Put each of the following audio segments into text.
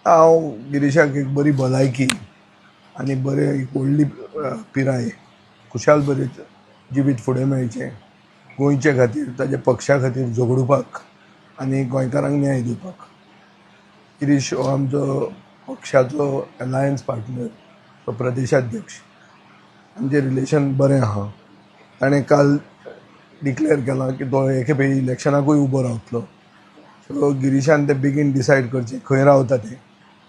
हांव गिरीशाक एक बरी भलायकी आनी बरें एक व्हडली पिराय खुशाल बरें जिवीत फुडें मेळचें गोंयचे खातीर ताच्या पक्षा खातीर झगडुपाक आनी गोंयकारांक न्याय दिवपाक. गिरीश हो आमचो पक्षाचो अलायन्स पार्टनर, तो प्रदेशाध्यक्ष. आमचें रिलेशन बरें आहा. ताणें काल डिक्लेअर केलां की तो एके फावटी इलेक्शनाकूय उबो रावतलो. सो गिरीशान तें बेगीन डिसायड करचें खंय रावता तें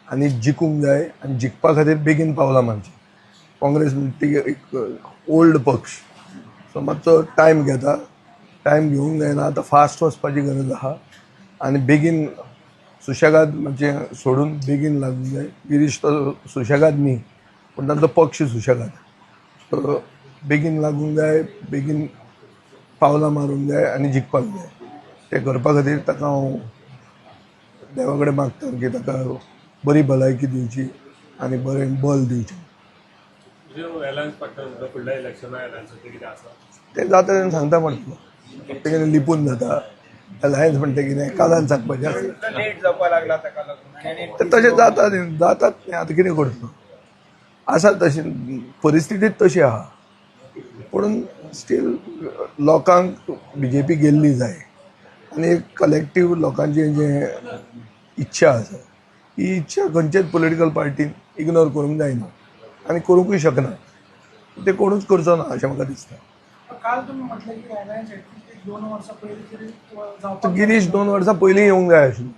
आनी जिखूंक जाय आनी जिखपा खातीर बेगीन पावलां मारचें. काँग्रेस म्हणटी एक ओल्ड पक्ष, सो मातसो टायम घेता. टायम घेवंक जायना, आतां फास्ट वचपाची गरज आहा आनी बेगीन सुशेगाद मातशें सोडून बेगीन लागूंक जाय. गिरीश तो सुशेगाद न्ही, पूण तांचो पक्ष सुशेगाद. सो बेगीन लागूंक जाय, बेगीन पावलां मारूंक जाय आनी जिखपाक जाय. तें करपा खातीर ताका हांव देवा कडेन मागता की ताका बरी भलायकी दिवची आनी बरें बल दिवचें. तें जाता तेन्ना सांगता म्हणटा, तें कितें लिपून जाता. अलायन्स म्हणटा कितें कालान सांगपाचें तें तशें जाता. जातात तें आतां कितें करतलो. आसा तशी परिस्थितीच तशी आहा. पूण स्टील लोकांक BJP गेल्ली जाय आनी कलेक्टीव लोकांची जे इच्छा आसा ही इच्छा खंयचेच पॉलिटिकल पार्टीन इग्नोर करूंक जायना आनी करूंकूय शकना. ते कोणूच करचो ना अशें म्हाका दिसता. गिरीश 2 वर्सां पयलीं येवंक जाय आशिल्लो,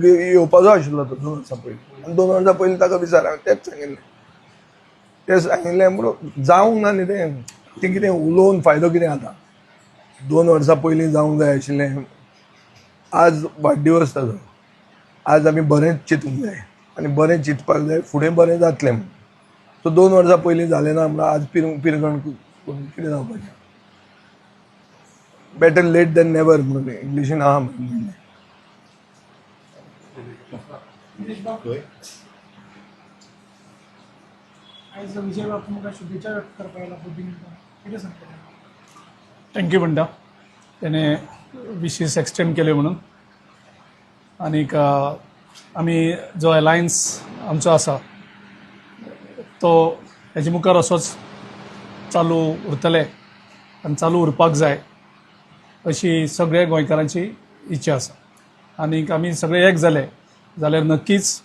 येवपाचो आशिल्लो तो 2 वर्सां पयलीं. आनी 2 वर्सां पयलीं ताका विचार हांवें तेच सांगिल्लें म्हणून जावंक ना न्ही तें कितें उलोवन फायदो कितें आतां. 2 वर्सां पयलीं जावंक जाय आशिल्लें. आज वाडदिवस ताचो. आज आमी बरेंच चिंतूंक जाय आनी बरें चिंतपाक जाय, फुडें बरें जातलें म्हणून. सो 2 वर्सां पयलीं जालें ना म्हणून आज पिरगण करून कितें जावपाचें. बेटर लेट दॅन नेवर म्हणून इंग्लिशीन आहा म्हणलें. थँक्यू म्हणटा त्याने विशीस एक्सटेंड केले म्हणून. आनीक आमी जो अलायन्स आमचो आसा तो हेजे मुखार असोच चालू उरतले आनी चालू उरपाक जाय अशी सगळ्या गोंयकारांची इच्छा आसा. आनीक आमी सगळे एक जाले जाल्यार नक्कीच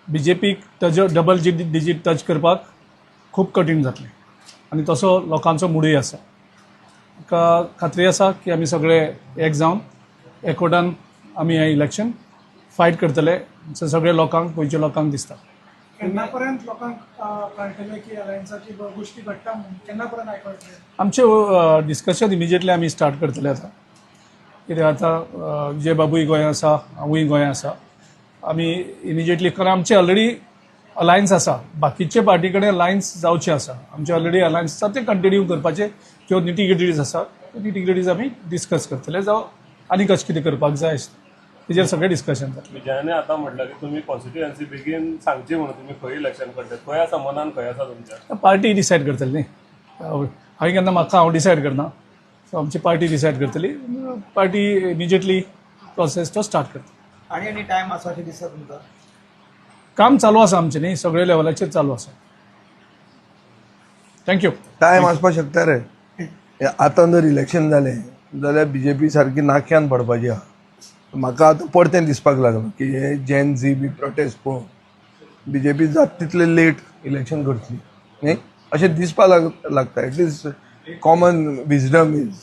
BJPक डबल डिजीट टच करपाक खूब कठीण जातलें आनी तसो लोकांचो मुडूय आसा. म्हाका खात्री आसा की आमी सगळे एक जावन एकवटान आमी हें इलेक्शन फायट करतले. सगळे लोकांक गोंयच्या लोकांक दिसता. आमचें डिस्कशन इमिजिएटली आमी स्टार्ट करतले आतां. कित्याक आतां विजय बाबूय गोंयांत आसा, हांवूय गोंयांत आसा. आमी इमिजिएटली कारण आमचे ऑलरेडी अलायन्स आसा, बाकीचे पार्टी कडेन अलायन्स जावचें आसा. आमचे ऑलरेडी अलायन्स आसा ते कंटिन्यू करपाचे किंवा निटीग्रिटीज आसा निटीग्रिटीज आमी डिस्कस करतले जावं आनी कशें कितें करपाक जाय तेजेर सगळें डिस्कशन जातलें. विजयाने आतां म्हटलं की तुमी कॉन्स्टिट्युएन्सी बेगीन सांगची म्हणून तुमी खंय इलेक्शन करतात. खंय आसा मनान, खंय आसा तुमच्या? पार्टी डिसायड करतली न्ही. हांवें केन्ना म्हाका हांव डिसायड करना. सो आमची पार्टी डिसायड करतली. पार्टी इमिजिएटली प्रोसेस तो स्टार्ट करता. आनी टायम आसा अशें दिसता तुमकां? काम चालू आसा आमचें न्ही, सगळे लेवलाचेर चालू आसा. थँक्यू. टायम आसपाक शकता रे. आतां जर इलेक्शन जालें जाल्यार BJP सारकी नाक्यान पडपाची आहा. म्हाका आतां परतें दिसपाक लागलां की हे जेन झी बी प्रोटेस्ट पळोवन BJP जात तितले लेट इलेक्शन करतली न्ही अशें दिसपाक लागता. At least common wisdom is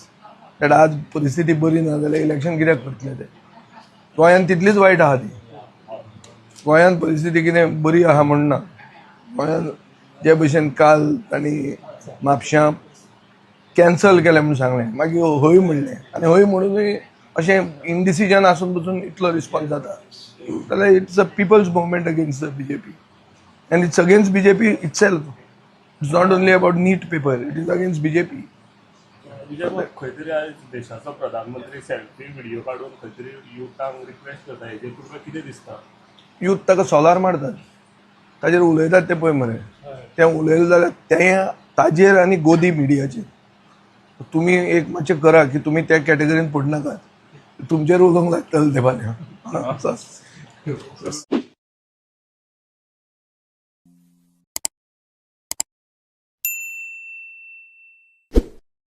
that आज परिस्थिती बरी ना जाल्यार इलेक्शन कित्याक करतले ते. गोंयांत तितलीच वायट आहा ती. गोंयांत परिस्थिती कितें बरी आहा म्हण ना. गोंयांत जे भशेन काल तांणी म्हापश्यां कॅन्सल केलें म्हणून सांगलें, मागीर हय म्हणलें आनी हय म्हणूनय अशें इनडिसिजन आसून पसून इतलो रिस्पॉन्स जाता जाल्यार it's a people's movement against the BJP and it's against BJP itself. It's not only about NEET paper, it is against BJP. खंय तरी आयज देशाचो प्रधानमंत्री सेल्फी व्हिडिओ काडून खंय तरी युथांक रिक्वेस्ट करता, हेजेर तुमकां कितें दिसता? यूथ ताका सोलार मारतात, ताजेर उलयतात ते पळय मरे. तें उलयलें जाल्यार तें ताजेर आनी गोदी मिडियाचेर तुमी एक मातशें करा की तुमी त्या कॅटेगरीन पडनाकात. तुमचेर उलोवंक लागतलें ते फाल्यां